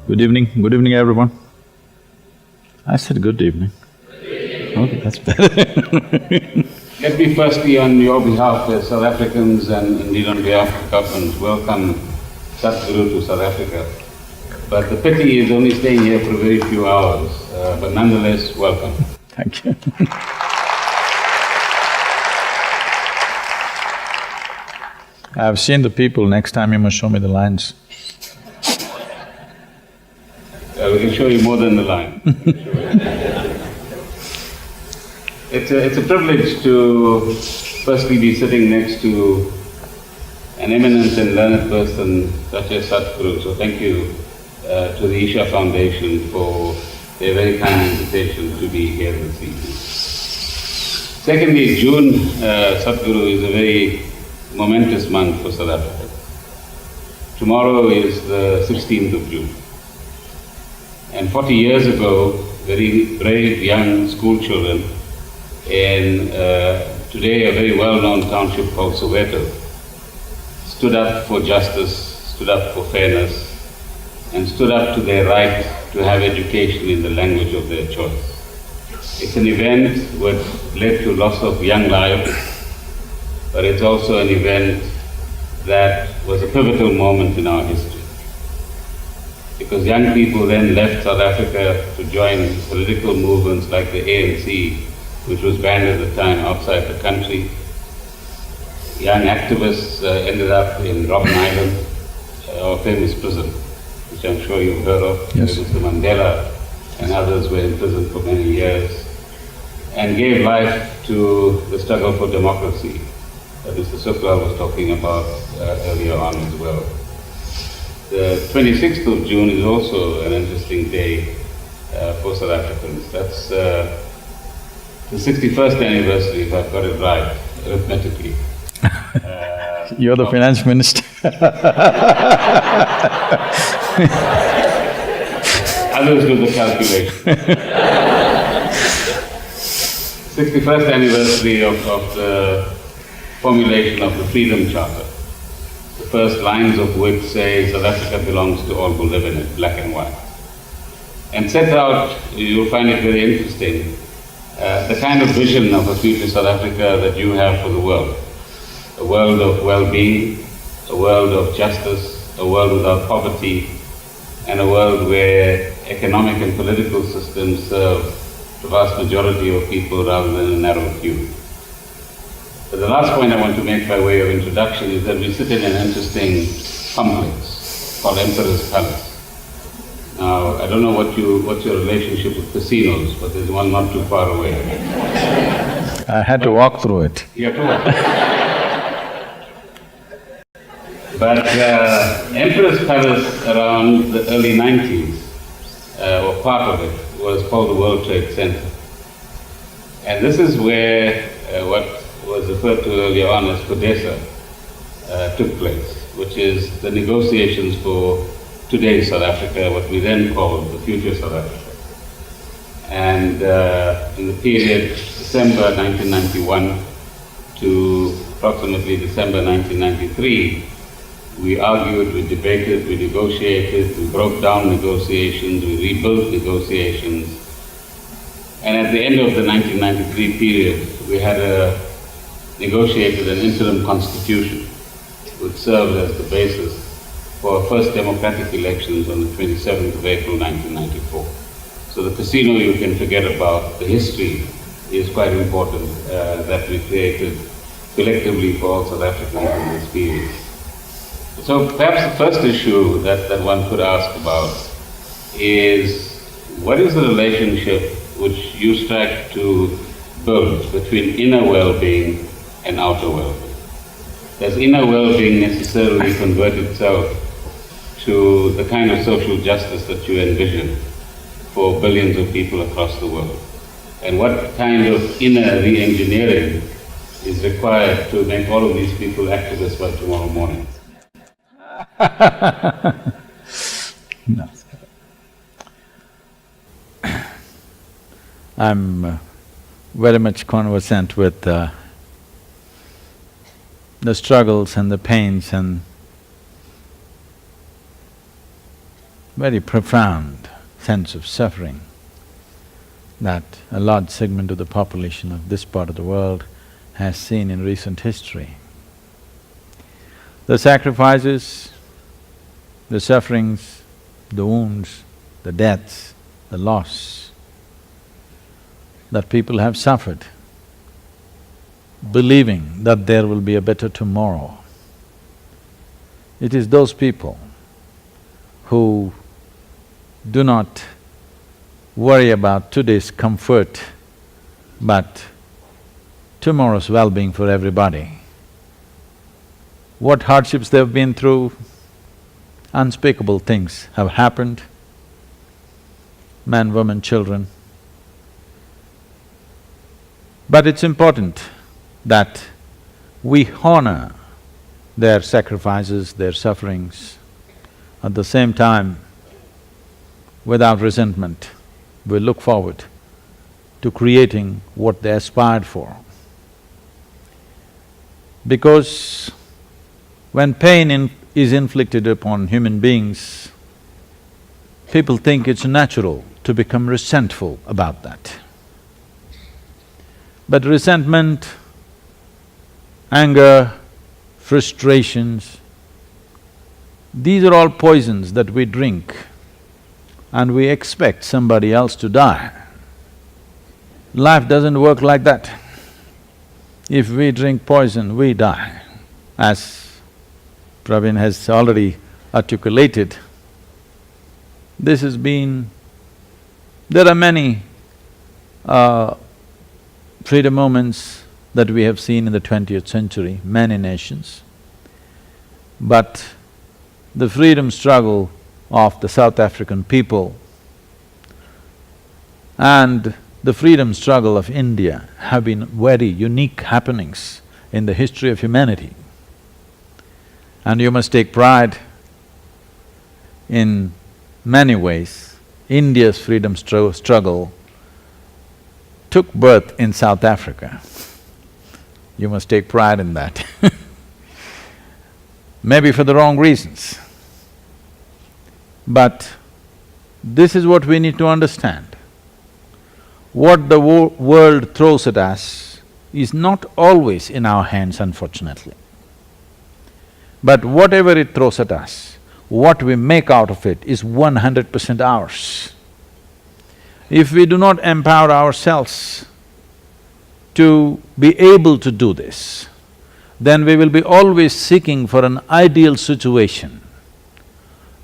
Good evening everyone. I said good evening. Okay, that's better. Let me firstly, on your behalf as South Africans and indeed on behalf of the government, welcome Sadhguru to South Africa. But the pity is only staying here for a very few hours, but nonetheless, welcome. Thank you. I've seen the people, next time you must show me the lines. We can show you more than the line. It's a privilege to firstly be sitting next to an eminent and learned person such as Sadhguru. So thank you to the Isha Foundation for their very kind invitation to be here this evening. Secondly, June, Sadhguru, is a very momentous month for South Africa. Tomorrow is the 16th of June. And 40 years ago, very brave young school children in today a very well-known township called Soweto stood up for justice, stood up for fairness, and stood up to their right to have education in the language of their choice. It's an event which led to loss of young lives, but it's also an event that was a pivotal moment in our history. Because young people then left South Africa to join political movements like the ANC, which was banned at the time outside the country. Young activists ended up in Robben Island, our famous prison, which I'm sure you've heard of. Yes. Mr. Mandela and others were in prison for many years, and gave life to the struggle for democracy that Mr. Sukla was talking about earlier on as well. The 26th of June is also an interesting day for South Africans. That's the 61st anniversary, if I've got it right, arithmetically. You're the finance minister. Others do the calculation. 61st anniversary of the formulation of the Freedom Charter. The first lines of which say South Africa belongs to all who live in it, black and white. And set out, you'll find it very interesting, the kind of vision of a future South Africa that you have for the world. A world of well-being, a world of justice, a world without poverty, and a world where economic and political systems serve the vast majority of people rather than a narrow few. But the last point I want to make by way of introduction is that we sit in an interesting complex called Emperor's Palace. Now, I don't know what's your relationship with casinos, but there's one not too far away. I had to walk through it. You have to walk. But Emperor's Palace around the early 90s, or part of it, was called the World Trade Center. And this is where what was referred to earlier on as CODESA took place, which is the negotiations for today's South Africa, what we then called the future South Africa. And in the period December 1991 to approximately December 1993, we argued, we debated, we negotiated, we broke down negotiations, we rebuilt negotiations. And at the end of the 1993 period, we had negotiated an interim constitution which served as the basis for our first democratic elections on the 27th of April 1994. So the casino you can forget about, the history is quite important that we created collectively for all South Africans in this period. So perhaps the first issue that one could ask about is, what is the relationship which you strive to build between inner well-being and outer well-being? Does inner well-being necessarily convert itself to the kind of social justice that you envision for billions of people across the world? And what kind of inner re-engineering is required to make all of these people activists by tomorrow morning? No. I'm very much conversant with the struggles and the pains and very profound sense of suffering that a large segment of the population of this part of the world has seen in recent history. The sacrifices, the sufferings, the wounds, the deaths, the loss that people have suffered, believing that there will be a better tomorrow. It is those people who do not worry about today's comfort, but tomorrow's well-being for everybody. What hardships they've been through, unspeakable things have happened, men, women, children. But it's important that we honor their sacrifices, their sufferings. At the same time, without resentment, we look forward to creating what they aspired for. Because when pain is inflicted upon human beings, people think it's natural to become resentful about that. But resentment, anger, frustrations, these are all poisons that we drink and we expect somebody else to die. Life doesn't work like that. If we drink poison, we die. As Praveen has already articulated, this has been… there are many freedom movements that we have seen in the 20th century, many nations. But the freedom struggle of the South African people and the freedom struggle of India have been very unique happenings in the history of humanity. And you must take pride in many ways. India's freedom struggle took birth in South Africa. You must take pride in that maybe for the wrong reasons. But this is what we need to understand. What the world throws at us is not always in our hands, unfortunately. But whatever it throws at us, what we make out of it is 100% ours. If we do not empower ourselves to be able to do this, then we will be always seeking for an ideal situation.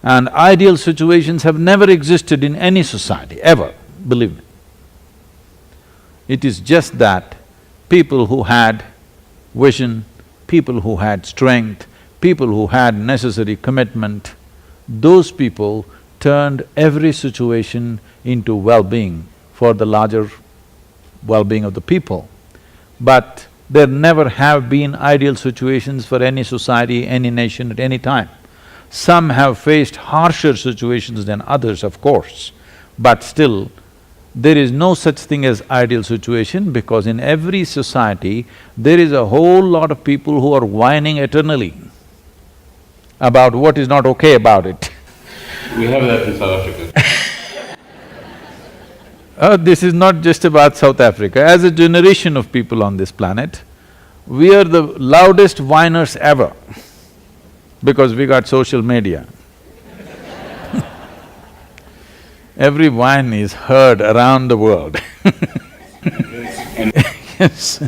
And ideal situations have never existed in any society, ever, believe me. It is just that people who had vision, people who had strength, people who had necessary commitment, those people turned every situation into well-being for the larger well-being of the people. But there never have been ideal situations for any society, any nation at any time. Some have faced harsher situations than others, of course, but still, there is no such thing as ideal situation because in every society, there is a whole lot of people who are whining eternally about what is not okay about it. We have that in South Africa. This is not just about South Africa. As a generation of people on this planet, we are the loudest whiners ever because we got social media. Every whine is heard around the world. Yes.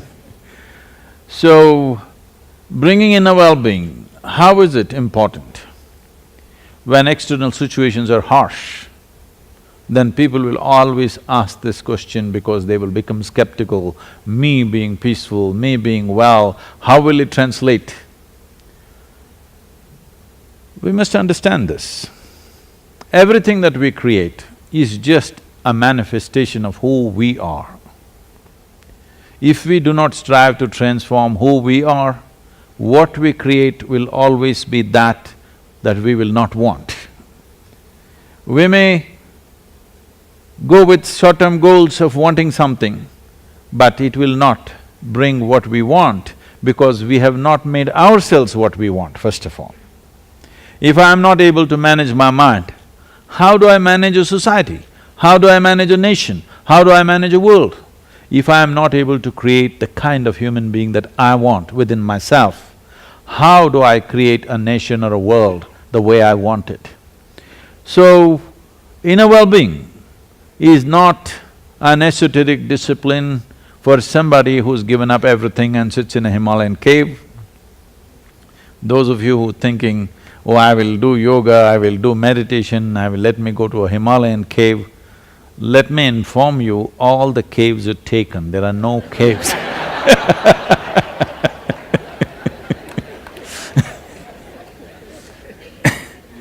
So, bringing in a well-being, how is it important? When external situations are harsh, then people will always ask this question because they will become skeptical, me being peaceful, me being well, how will it translate? We must understand this. Everything that we create is just a manifestation of who we are. If we do not strive to transform who we are, what we create will always be that we will not want. We may go with short-term goals of wanting something, but it will not bring what we want because we have not made ourselves what we want, first of all. If I am not able to manage my mind, How do I manage a society? How do I manage a nation? How do I manage a world? If I am not able to create the kind of human being that I want within myself, how do I create a nation or a world the way I want it? So, inner well-being is not an esoteric discipline for somebody who's given up everything and sits in a Himalayan cave. Those of you who are thinking, oh, I will do yoga, I will do meditation, let me go to a Himalayan cave, let me inform you, all the caves are taken, there are no caves.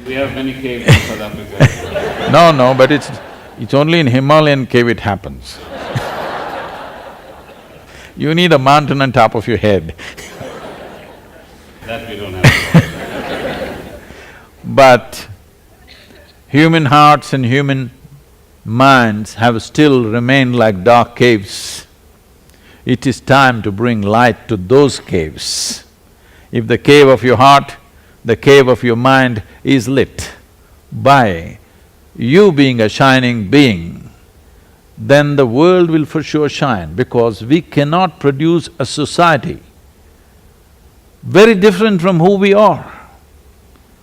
We have many caves in South Africa. No, but it's only in Himalayan cave it happens. You need a mountain on top of your head. That we don't have. But human hearts and human minds have still remained like dark caves. It is time to bring light to those caves. If the cave of your heart, the cave of your mind is lit by you being a shining being, then the world will for sure shine, because we cannot produce a society very different from who we are.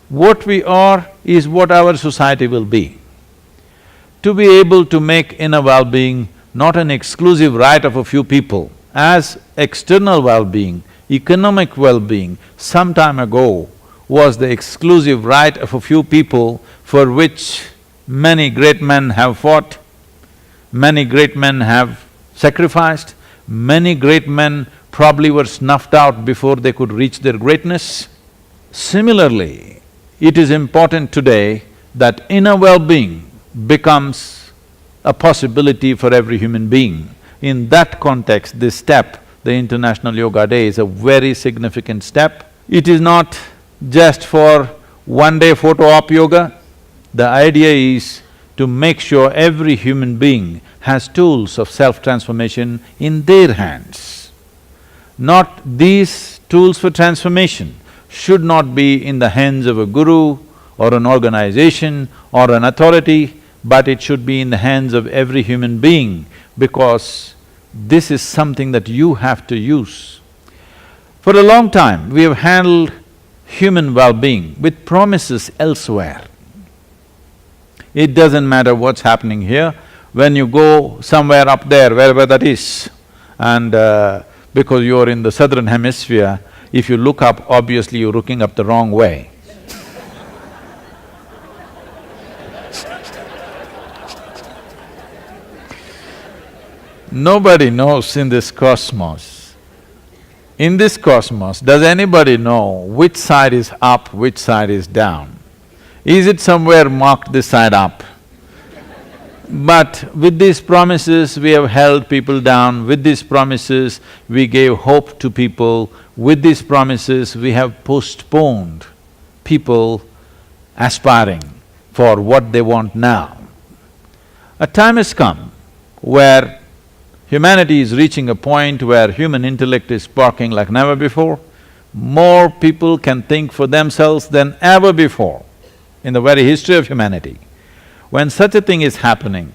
What we are is what our society will be. To be able to make inner well-being not an exclusive right of a few people, as external well-being, economic well-being, some time ago was the exclusive right of a few people for which many great men have fought, many great men have sacrificed, many great men probably were snuffed out before they could reach their greatness. Similarly, it is important today that inner well-being becomes a possibility for every human being. In that context, this step, the International Yoga Day, is a very significant step. It is not just for one-day photo-op yoga. The idea is to make sure every human being has tools of self-transformation in their hands. Not these tools for transformation should not be in the hands of a guru or an organization or an authority, but it should be in the hands of every human being, because this is something that you have to use. For a long time, we have handled human well-being with promises elsewhere. It doesn't matter what's happening here, when you go somewhere up there, wherever that is, and because you're in the southern hemisphere, if you look up, obviously you're looking up the wrong way. Nobody knows in this cosmos. In this cosmos, does anybody know which side is up, which side is down? Is it somewhere marked this side up? But with these promises, we have held people down. With these promises, we gave hope to people. With these promises, we have postponed people aspiring for what they want now. A time has come where humanity is reaching a point where human intellect is sparking like never before. More people can think for themselves than ever before in the very history of humanity. When such a thing is happening,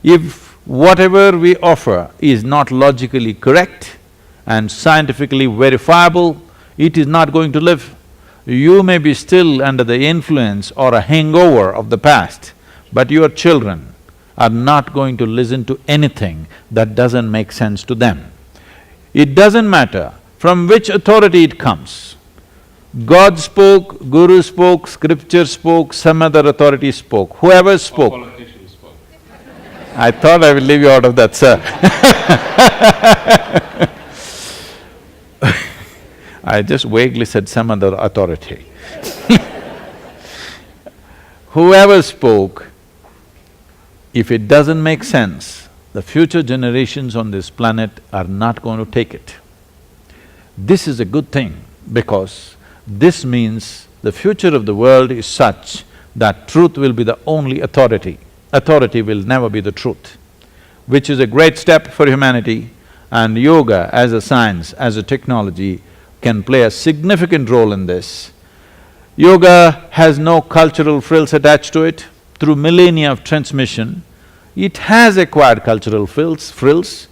if whatever we offer is not logically correct and scientifically verifiable, it is not going to live. You may be still under the influence or a hangover of the past, but your children are not going to listen to anything that doesn't make sense to them. It doesn't matter from which authority it comes. God spoke, Guru spoke, scripture spoke, some other authority spoke, whoever spoke. Politicians spoke. I thought I will leave you out of that, sir. I just vaguely said some other authority. Whoever spoke, if it doesn't make sense, the future generations on this planet are not going to take it. This is a good thing, because this means the future of the world is such that truth will be the only authority. Authority will never be the truth, which is a great step for humanity, and yoga as a science, as a technology, can play a significant role in this. Yoga has no cultural frills attached to it. through millennia of transmission, it has acquired cultural frills.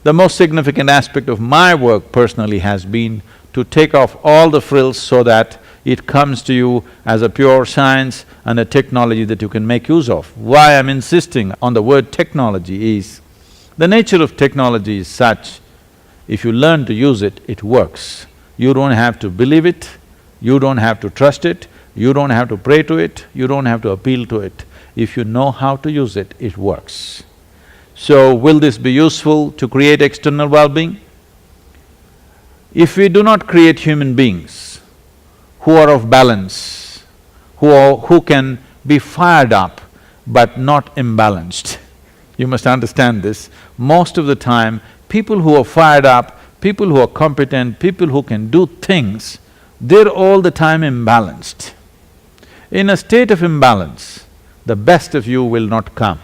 The most significant aspect of my work personally has been to take off all the frills so that it comes to you as a pure science and a technology that you can make use of. Why I'm insisting on the word technology is, the nature of technology is such, if you learn to use it, it works. You don't have to believe it, you don't have to trust it, you don't have to pray to it, you don't have to appeal to it. If you know how to use it, it works. So, will this be useful to create external well-being? If we do not create human beings who are of balance, who can be fired up but not imbalanced, you must understand this, most of the time, people who are fired up, people who are competent, people who can do things, they're all the time imbalanced. In a state of imbalance, the best of you will not come.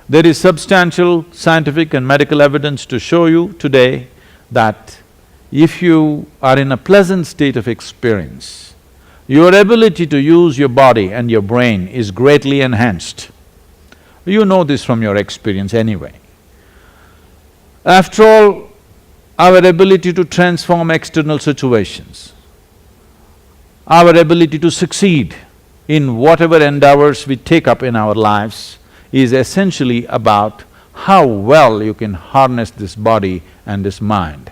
There is substantial scientific and medical evidence to show you today that if you are in a pleasant state of experience, your ability to use your body and your brain is greatly enhanced. You know this from your experience anyway. After all, our ability to transform external situations, our ability to succeed in whatever endeavors we take up in our lives is essentially about how well you can harness this body and this mind.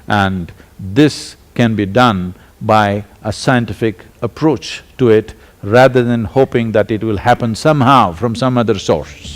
And this can be done by a scientific approach to it rather than hoping that it will happen somehow from some other source.